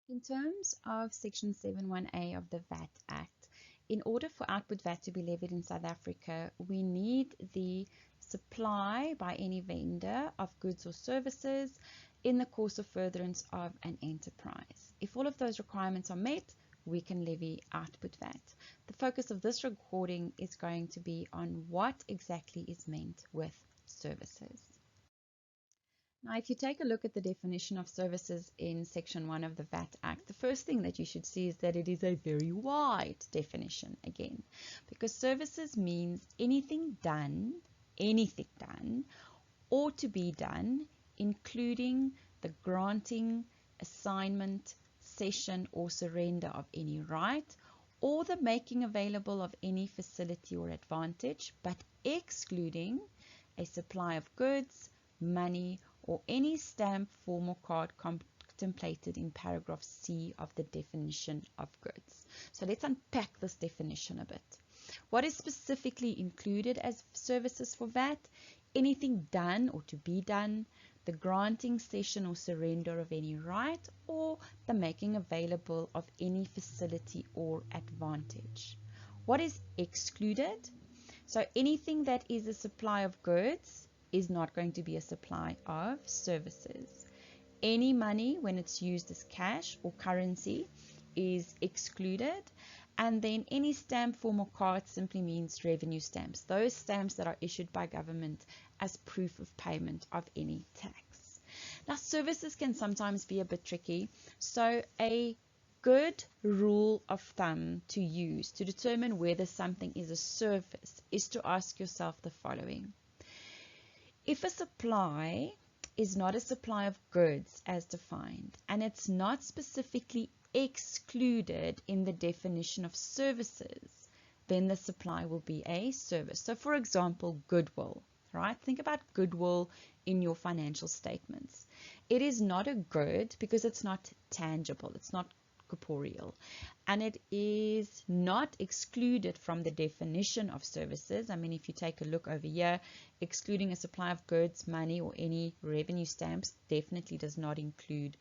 In terms of Section 71A of the VAT Act, in order for output VAT to be levied in South Africa, we need the supply by any vendor of goods or services in the course of furtherance of an enterprise. If all of those requirements are met, we can levy output VAT. The focus of this recording is going to be on what exactly is meant with services. Now, if you take a look at the definition of services in Section 1 of the VAT Act, the first thing that you should see is that it is a very wide definition again, because services means anything done, or to be done, including the granting, assignment, cession, or surrender of any right, or the making available of any facility or advantage, but excluding a supply of goods, money, or any stamp, form, or card contemplated in paragraph C of the definition of goods. So let's unpack this definition a bit. What is specifically included as services for VAT? Anything done or to be done, the granting, cession, or surrender of any right, or the making available of any facility or advantage. What is excluded? So anything that is a supply of goods is not going to be a supply of services. Any money, when it's used as cash or currency, is excluded. And then any stamp, form, or card simply means revenue stamps, those stamps that are issued by government as proof of payment of any tax. Now, services can sometimes be a bit tricky, so a good rule of thumb to use to determine whether something is a service is to ask yourself the following. If a supply is not a supply of goods as defined, and it's not specifically excluded in the definition of services, then the supply will be a service. So for example, goodwill, right? Think about goodwill in your financial statements. It is not a good because it's not tangible, it's not corporeal, and it is not excluded from the definition of services. I mean, if you take a look over here, excluding a supply of goods, money, or any revenue stamps definitely does not include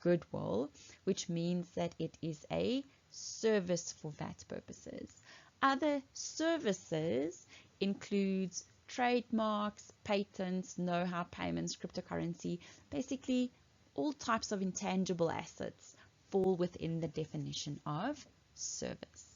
goodwill, which means that it is a service for VAT purposes. Other services includes trademarks, patents, know-how, payments, cryptocurrency, basically all types of intangible assets fall within the definition of service.